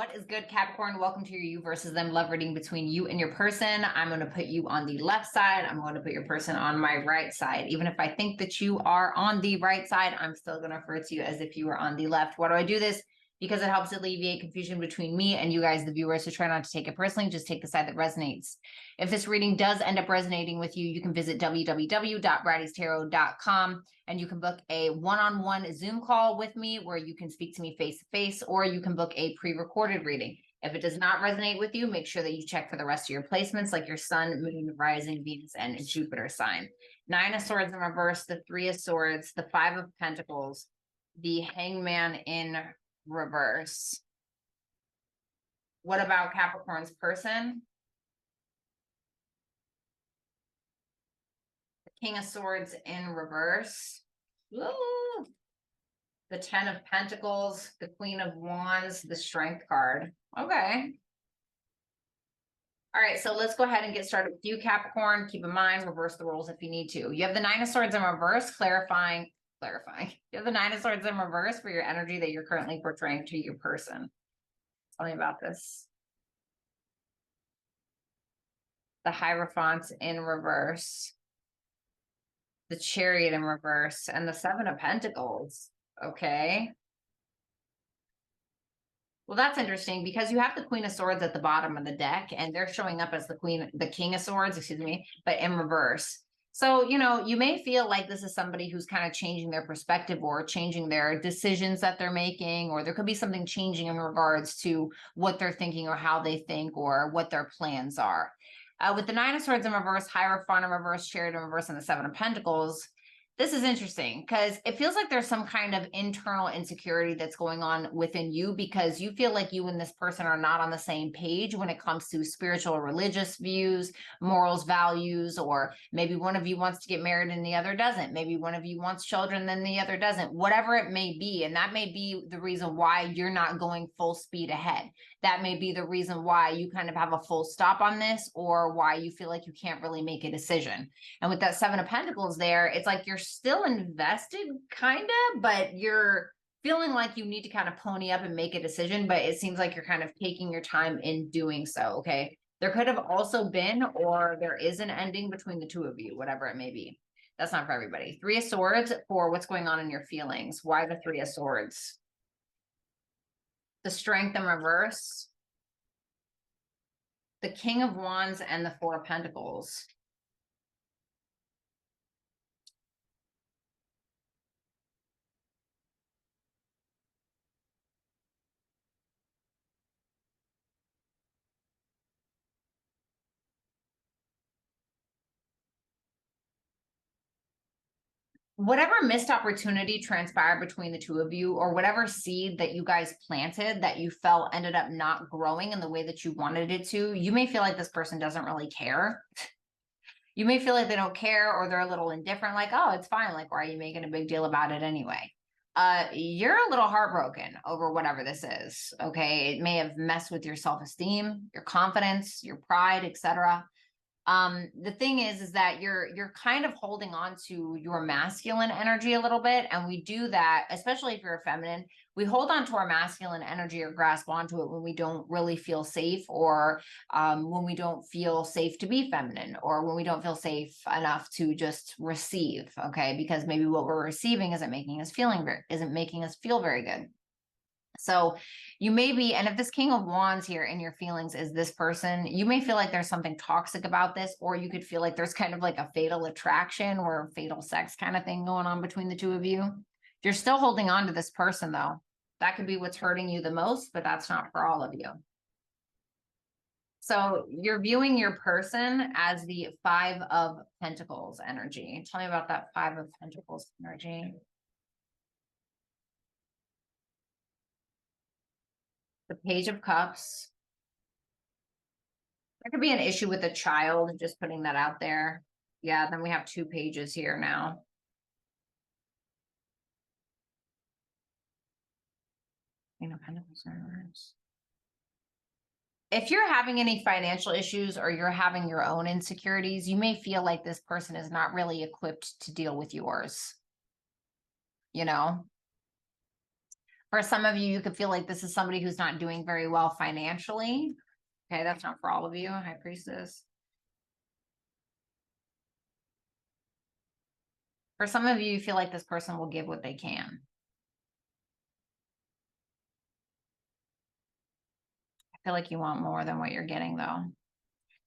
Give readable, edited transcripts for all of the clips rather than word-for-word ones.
What is good, Capricorn? Welcome to your you versus them love reading between you and your person. I'm going to put you on the left side. I'm going to put your person on my right side. Even if I think that you are on the right side, I'm still going to refer to you as if you were on the left. Why do I do this? Because it helps alleviate confusion between me and you guys, the viewers. So try not to take it personally. Just take the side that resonates. If this reading does end up resonating with you, you can visit www.brattystarot.com and you can book a one-on-one Zoom call with me where you can speak to me face-to-face, or you can book a pre-recorded reading. If it does not resonate with you, make sure that you check for the rest of your placements, like your sun, moon, rising, Venus, and Jupiter sign. 9 of Swords in reverse, the 3 of Swords, the 5 of Pentacles, the Hangman in reverse. What about Capricorn's person? The King of Swords in reverse. Ooh. The 10 of Pentacles, the Queen of Wands, the Strength card. Okay. All right, so let's go ahead and get started with you, Capricorn. Keep in mind, reverse the roles if you need to. You have the 9 of Swords in reverse, clarifying. You have the 9 of Swords in reverse for your energy that you're currently portraying to your person. Tell me about this. The Hierophant in reverse. The Chariot in reverse. And the 7 of Pentacles. Okay. Well, that's interesting because you have the Queen of Swords at the bottom of the deck and they're showing up as the King of Swords, excuse me, but in reverse. So, you may feel like this is somebody who's kind of changing their perspective or changing their decisions that they're making, or there could be something changing in regards to what they're thinking or how they think or what their plans are. With the 9 of Swords in reverse, Hierophant in reverse, Chariot in reverse, and the 7 of Pentacles, this is interesting because it feels like there's some kind of internal insecurity that's going on within you because you feel like you and this person are not on the same page when it comes to spiritual or religious views, morals, values, or maybe one of you wants to get married and the other doesn't. Maybe one of you wants children and the other doesn't, whatever it may be. And that may be the reason why you're not going full speed ahead. That may be the reason why you kind of have a full stop on this, or why you feel like you can't really make a decision. And with that 7 of Pentacles there, it's like you're still invested kind of, but you're feeling like you need to kind of pony up and make a decision, but it seems like you're kind of taking your time in doing so. Okay. There could have also been, or there is an ending between the two of you, whatever it may be. That's not for everybody. 3 of Swords for what's going on in your feelings. Why the 3 of Swords? The Strength in reverse. The King of Wands and the 4 of Pentacles. Whatever missed opportunity transpired between the two of you, or whatever seed that you guys planted that you felt ended up not growing in the way that you wanted it to, you may feel like this person doesn't really care. You may feel like they don't care, or they're a little indifferent, like, oh, it's fine. Like, why are you making a big deal about it anyway? You're a little heartbroken over whatever this is. Okay. It may have messed with your self-esteem, your confidence, your pride, etc. The thing is that you're kind of holding on to your masculine energy a little bit. And we do that, especially if you're a feminine, we hold on to our masculine energy or grasp onto it when we don't really feel safe, or when we don't feel safe to be feminine, or when we don't feel safe enough to just receive. Okay. Because maybe what we're receiving isn't making us feel very good. So you may be, and if this King of Wands here in your feelings is this person, you may feel like there's something toxic about this, or you could feel like there's kind of like a fatal attraction or fatal sex kind of thing going on between the two of you. You're still holding on to this person though. That could be what's hurting you the most, but that's not for all of you. So you're viewing your person as the 5 of Pentacles energy. Tell me about that 5 of Pentacles energy. The Page of Cups. There could be an issue with a child, just putting that out there. Yeah, then we have 2 pages here now. If you're having any financial issues or you're having your own insecurities, you may feel like this person is not really equipped to deal with yours. For some of you, you could feel like this is somebody who's not doing very well financially. Okay, that's not for all of you, High Priestess. For some of you, you feel like this person will give what they can. I feel like you want more than what you're getting, though.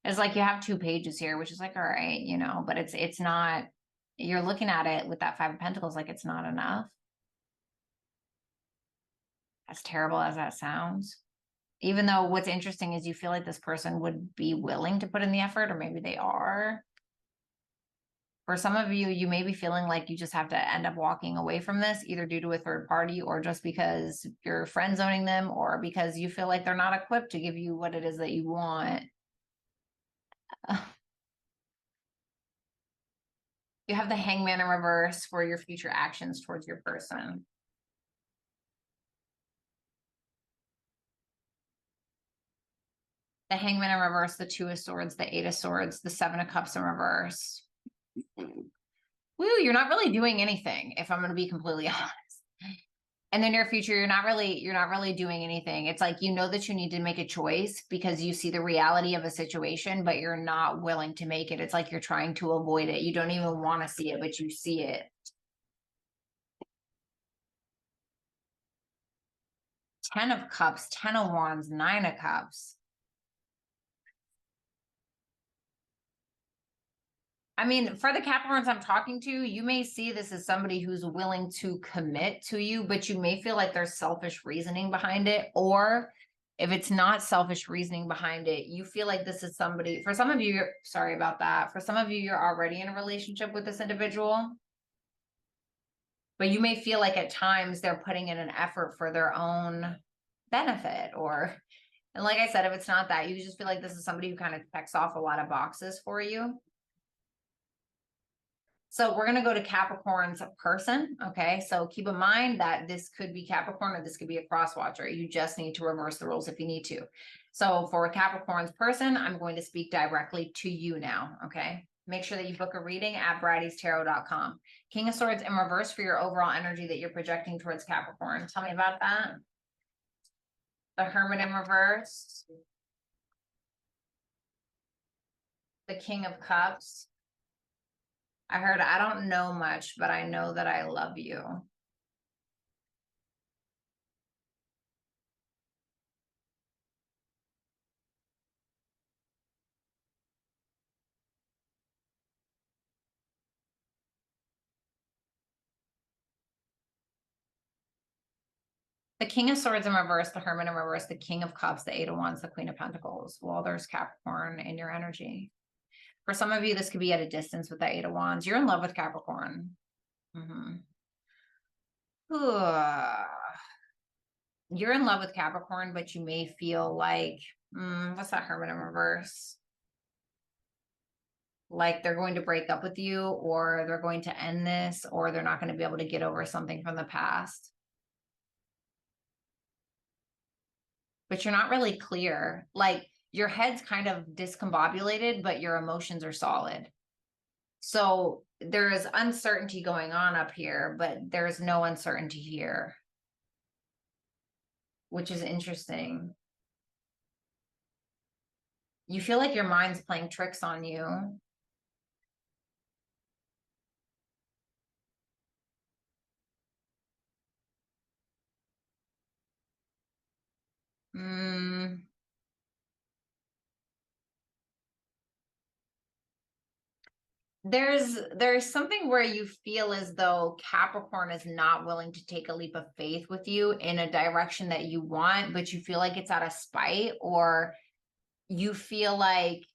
It's like you have 2 pages here, which is like, all right, you know, but it's not, you're looking at it with that 5 of Pentacles like it's not enough. As terrible as that sounds. Even though what's interesting is you feel like this person would be willing to put in the effort, or maybe they are. For some of you, you may be feeling like you just have to end up walking away from this, either due to a third party or just because you're friend zoning them, or because you feel like they're not equipped to give you what it is that you want. You have the Hangman in reverse for your future actions towards your person. The Hangman in reverse, the 2 of Swords, the 8 of Swords, the 7 of Cups in reverse. Woo, you're not really doing anything, if I'm going to be completely honest. In the near future, you're not really doing anything. It's like, you know that you need to make a choice because you see the reality of a situation, but you're not willing to make it. It's like you're trying to avoid it. You don't even want to see it, but you see it. 10 of Cups, 10 of Wands, 9 of Cups. I mean, for the Capricorns I'm talking to, you may see this as somebody who's willing to commit to you, but you may feel like there's selfish reasoning behind it. Or if it's not selfish reasoning behind it, you feel like this is somebody, for some of you, sorry about that. For some of you, you're already in a relationship with this individual, but you may feel like at times they're putting in an effort for their own benefit. And like I said, if it's not that, you just feel like this is somebody who kind of checks off a lot of boxes for you. So we're going to go to Capricorn's person. Okay. So keep in mind that this could be Capricorn or this could be a cross watcher. You just need to reverse the rules if you need to. So for Capricorn's person, I'm going to speak directly to you now. Okay. Make sure that you book a reading at brattystarot.com. King of Swords in reverse for your overall energy that you're projecting towards Capricorn. Tell me about that. The Hermit in reverse. The King of Cups. I heard, I don't know much, but I know that I love you. The King of Swords in reverse, the Hermit in reverse, the King of Cups, the 8 of Wands, the Queen of Pentacles. Well, there's Capricorn in your energy. For some of you, this could be at a distance with the 8 of Wands. You're in love with Capricorn. You're in love with Capricorn, but you may feel like, what's that Hermit in reverse? Like they're going to break up with you, or they're going to end this, or they're not going to be able to get over something from the past. But you're not really clear. Like your head's kind of discombobulated, but your emotions are solid. So there is uncertainty going on up here, but there's no uncertainty here, which is interesting. You feel like your mind's playing tricks on you. There's something where you feel as though Capricorn is not willing to take a leap of faith with you in a direction that you want, but you feel like it's out of spite, or you feel like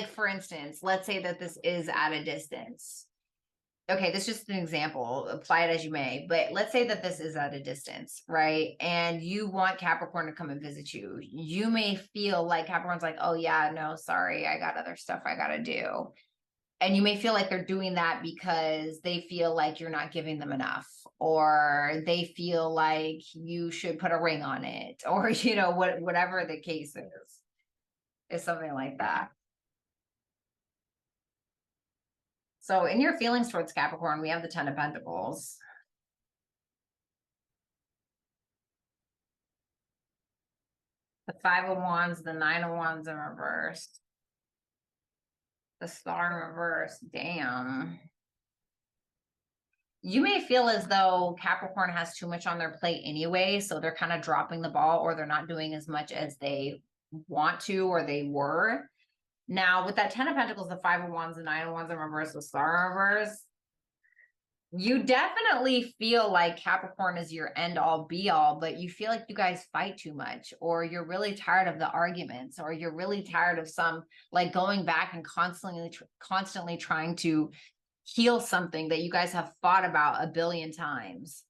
for instance, let's say that this is at a distance. Okay, this is just an example, apply it as you may, but let's say that this is at a distance, right? And you want Capricorn to come and visit you. You may feel like Capricorn's like, oh yeah, no, sorry, I got other stuff I gotta do. And you may feel like they're doing that because they feel like you're not giving them enough, or they feel like you should put a ring on it, or, you know, whatever the case is something like that. So in your feelings towards Capricorn, we have the 10 of Pentacles. The Five of Wands, the Nine of Wands in reverse. The Star in reverse. Damn. You may feel as though Capricorn has too much on their plate anyway, so they're kind of dropping the ball or they're not doing as much as they want to or they were. Now, with that 10 of Pentacles, the Five of Wands, the Nine of Wands in reverse, the Star in reverse, you definitely feel like Capricorn is your end all be all, but you feel like you guys fight too much, or you're really tired of the arguments, or you're really tired of some like going back and constantly trying to heal something that you guys have fought about a billion times.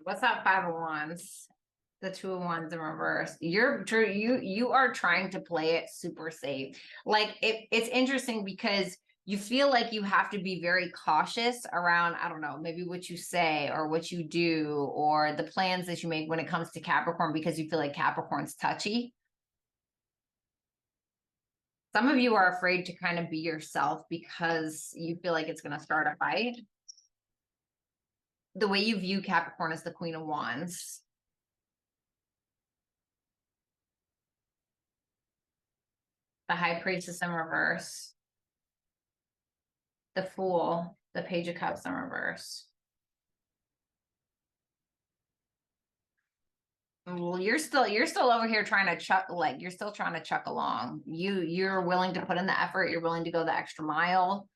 What's that Five of Wands? The Two of Wands in reverse. You are trying to play it super safe. Like it's interesting because you feel like you have to be very cautious around, I don't know, maybe what you say or what you do or the plans that you make when it comes to Capricorn because you feel like Capricorn's touchy. Some of you are afraid to kind of be yourself because you feel like it's going to start a fight. The way you view Capricorn as the Queen of Wands. The High Priestess in reverse. The Fool, the Page of Cups in reverse. Well, you're still over here trying to chuck, like you're still trying to chuck along. You're willing to put in the effort, you're willing to go the extra mile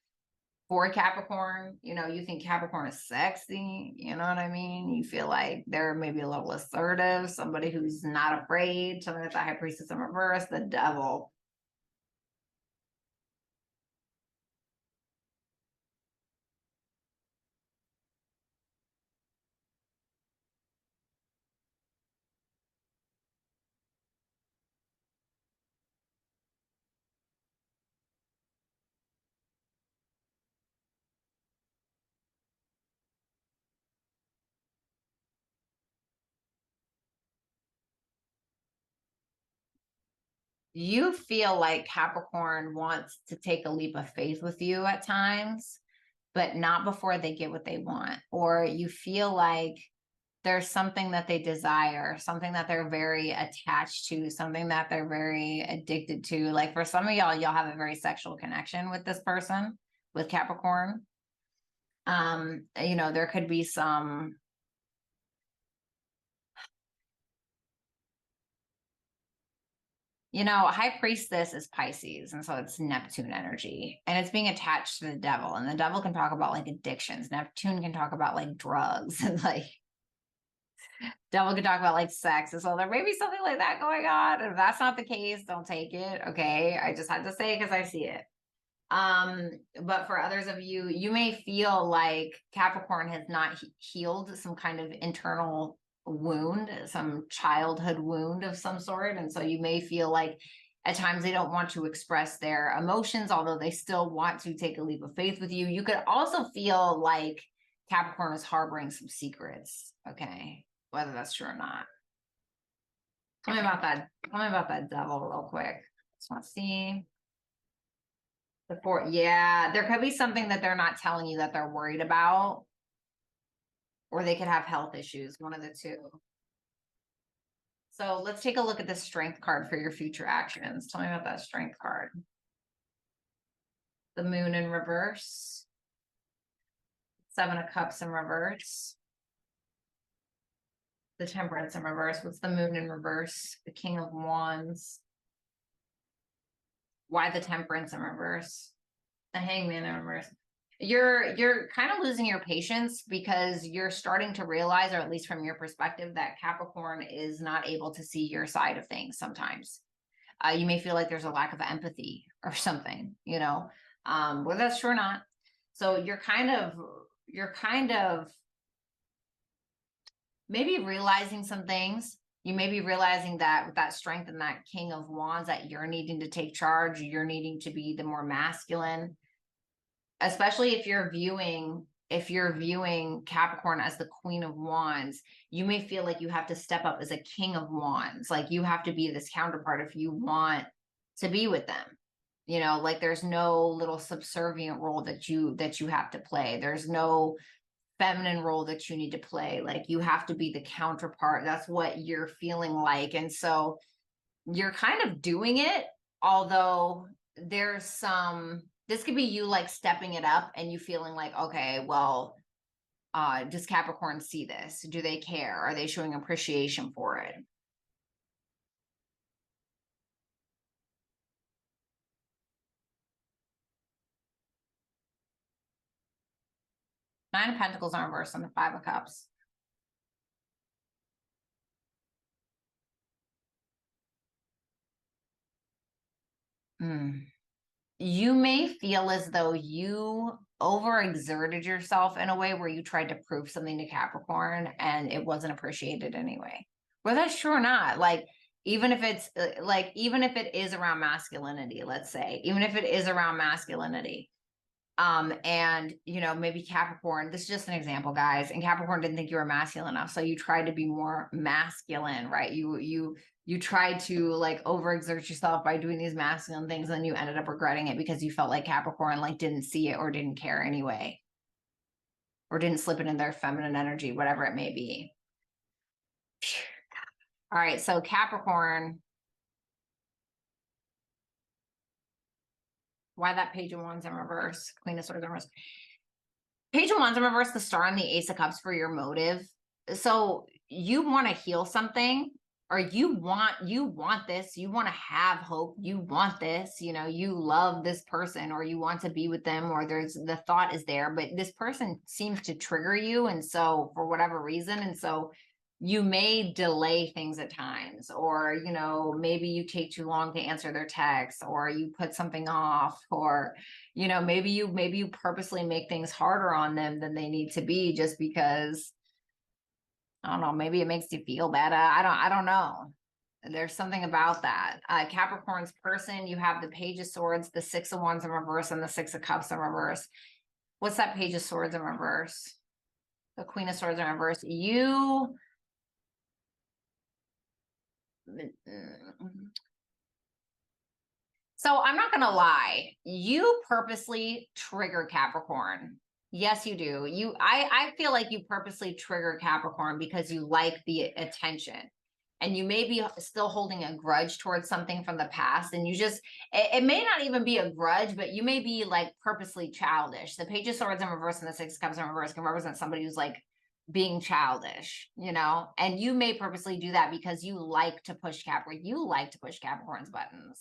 for Capricorn. You know, you think Capricorn is sexy, you know what I mean? You feel like they're maybe a little assertive, somebody who's not afraid, something like the High Priestess in reverse, the Devil. You feel like Capricorn wants to take a leap of faith with you at times, but not before they get what they want. Or you feel like there's something that they desire, something that they're very attached to, something that they're very addicted to. Like for some of y'all have a very sexual connection with this person, with Capricorn. You know, there could be some, you know, High Priestess is Pisces, and so it's Neptune energy, and it's being attached to the devil. And the devil can talk about like addictions. Neptune can talk about like drugs and like devil can talk about like sex. And so there may be something like that going on. If that's not the case, don't take it. Okay. I just had to say it because I see it. But for others of you, you may feel like Capricorn has not healed some kind of internal wound, some childhood wound of some sort. And so you may feel like at times they don't want to express their emotions, although they still want to take a leap of faith with you. You could also feel like Capricorn is harboring some secrets. Okay. Whether that's true or not. Tell me about that. Tell me about that devil real quick. Just want to see. The four, yeah, there could be something that they're not telling you that they're worried about, or they could have health issues, one of the two. So let's take a look at the Strength card for your future actions. Tell me about that Strength card. The Moon in reverse. Seven of Cups in reverse. The Temperance in reverse. What's the Moon in reverse? The King of Wands. Why the Temperance in reverse? The Hangman in reverse. You're kind of losing your patience because you're starting to realize, or at least from your perspective, that Capricorn is not able to see your side of things sometimes. You may feel like there's a lack of empathy or something, you know, whether that's true or not. So you're kind of maybe realizing some things. You may be realizing that with that Strength and that King of Wands that you're needing to take charge, you're needing to be the more masculine, especially if you're viewing Capricorn as the Queen of Wands. You may feel like you have to step up as a King of Wands. Like you have to be this counterpart if you want to be with them. You know, like there's no little subservient role that you have to play. There's no feminine role that you need to play. Like you have to be the counterpart. That's what you're feeling like. And so you're kind of doing it, although there's some, this could be you like stepping it up and you feeling like, okay, well, does Capricorn see this? Do they care? Are they showing appreciation for it? Nine of Pentacles are reversed on the Five of Cups. Mm. You may feel as though you overexerted yourself in a way where you tried to prove something to Capricorn and it wasn't appreciated anyway. Whether that's true or not, like even if it's like even if it is around masculinity, let's say, even if it is around masculinity, and you know, maybe Capricorn, this is just an example, guys, and Capricorn didn't think you were masculine enough, so you tried to be more masculine, right? You tried to like overexert yourself by doing these masculine things, and then you ended up regretting it because you felt like Capricorn like didn't see it or didn't care anyway, or didn't slip it in their feminine energy, whatever it may be. All right, so Capricorn, why that Page of Wands in reverse, Queen of Swords in reverse. Page of Wands in reverse, the Star and the Ace of Cups for your motive. So you want to heal something, or you want this, you want to have hope, you want this, you know, you love this person, or you want to be with them, or there's the thought is there, but this person seems to trigger you, and so for whatever reason, and so you may delay things at times, or you know, maybe you take too long to answer their texts, or you put something off, or you know, maybe you purposely make things harder on them than they need to be, just because I don't know, maybe it makes you feel better. I don't know. There's something about that. Capricorn's person, you have the Page of Swords, the Six of Wands in reverse, and the Six of Cups in reverse. What's that Page of Swords in reverse? The Queen of Swords in reverse. You So I'm not going to lie. You purposely trigger Capricorn. Yes, you do. I feel like you purposely trigger Capricorn because you like the attention. And you may be still holding a grudge towards something from the past. And you just, it may not even be a grudge, but you may be like purposely childish. The Page of Swords in reverse and the Six of Cups in reverse can represent somebody who's like being childish, you know? And you may purposely do that because you like to push Capricorn. You like to push Capricorn's buttons.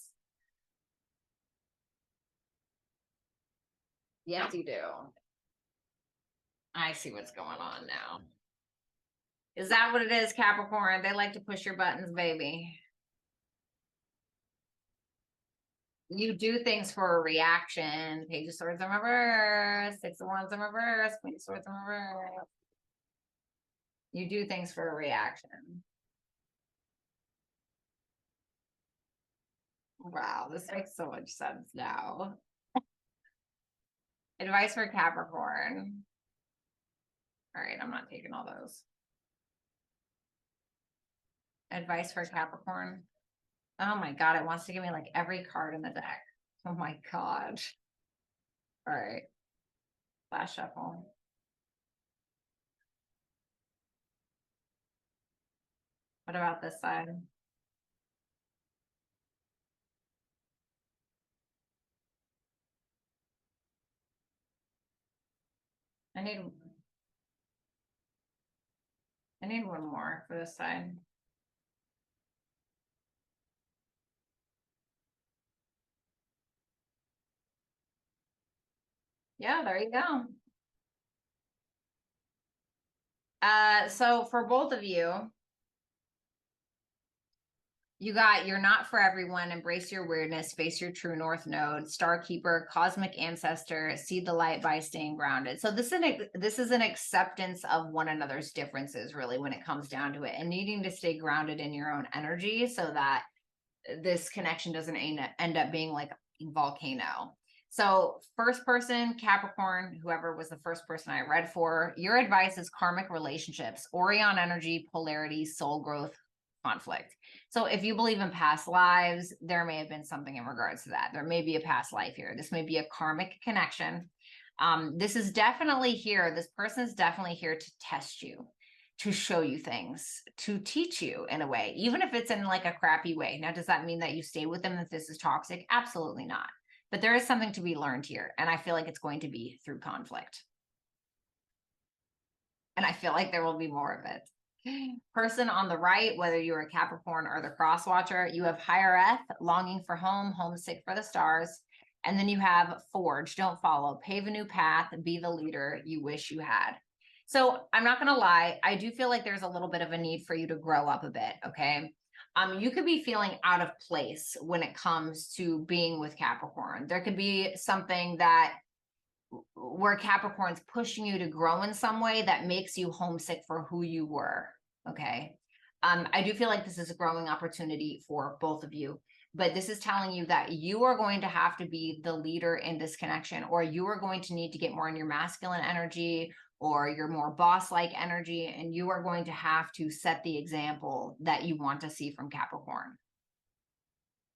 Yes, you do. I see what's going on now. Is that what it is, Capricorn? They like to push your buttons, baby. You do things for a reaction. Page of Swords in reverse, Six of Wands in reverse, Queen of Swords in reverse. You do things for a reaction. Wow, this makes so much sense now. Advice for Capricorn. All right, I'm not taking all those. Advice for Capricorn. Oh my God, it wants to give me like every card in the deck. Oh my God. All right. Last shuffle. What about this side? I need I need one more for this side. Yeah, there you go. So for both of you, you got You're Not For Everyone, Embrace Your Weirdness, Face Your True North Node, Star Keeper, Cosmic Ancestor, See the Light by Staying Grounded. So this is an acceptance of one another's differences, really, when it comes down to it, and needing to stay grounded in your own energy so that this connection doesn't end up being like a volcano. So first person, Capricorn, whoever was the first person I read for, your advice is karmic relationships, Orion energy, polarity, soul growth, conflict. So if you believe in past lives, there may have been something in regards to that. There may be a past life here. This may be a karmic connection. This is definitely here. This person is definitely here to test you, to show you things, to teach you in a way, even if it's in like a crappy way. Now, does that mean that you stay with them if this is toxic? Absolutely not. But there is something to be learned here. And I feel like it's going to be through conflict. And I feel like there will be more of it. Person on the right, whether you're a Capricorn or the cross watcher, you have higher F, longing for home, homesick for the stars. And then you have forge, don't follow, pave a new path, be the leader you wish you had. So I'm not going to lie. I do feel like there's a little bit of a need for you to grow up a bit. Okay. You could be feeling out of place when it comes to being with Capricorn. There could be something that where Capricorn's pushing you to grow in some way that makes you homesick for who you were. Okay. I do feel like this is a growing opportunity for both of you, but this is telling you that you are going to have to be the leader in this connection, or you are going to need to get more in your masculine energy or your more boss-like energy, and you are going to have to set the example that you want to see from Capricorn.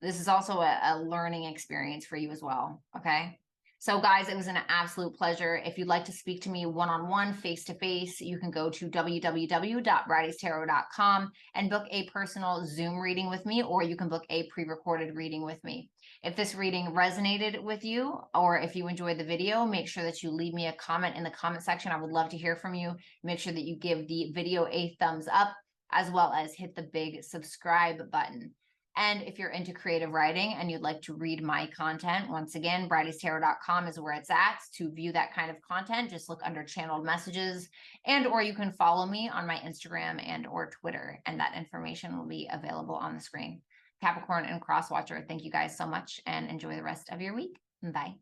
This is also a learning experience for you as well. Okay. So guys, it was an absolute pleasure. If you'd like to speak to me one-on-one, face-to-face, you can go to www.brattystarot.com and book a personal Zoom reading with me, or you can book a pre-recorded reading with me. If this reading resonated with you, or if you enjoyed the video, make sure that you leave me a comment in the comment section. I would love to hear from you. Make sure that you give the video a thumbs up, as well as hit the big subscribe button. And if you're into creative writing and you'd like to read my content, once again, brattystarot.com is where it's at. To view that kind of content, just look under channeled messages, and or you can follow me on my Instagram and or Twitter, and that information will be available on the screen. Capricorn and Crosswatcher, thank you guys so much, and enjoy the rest of your week. Bye.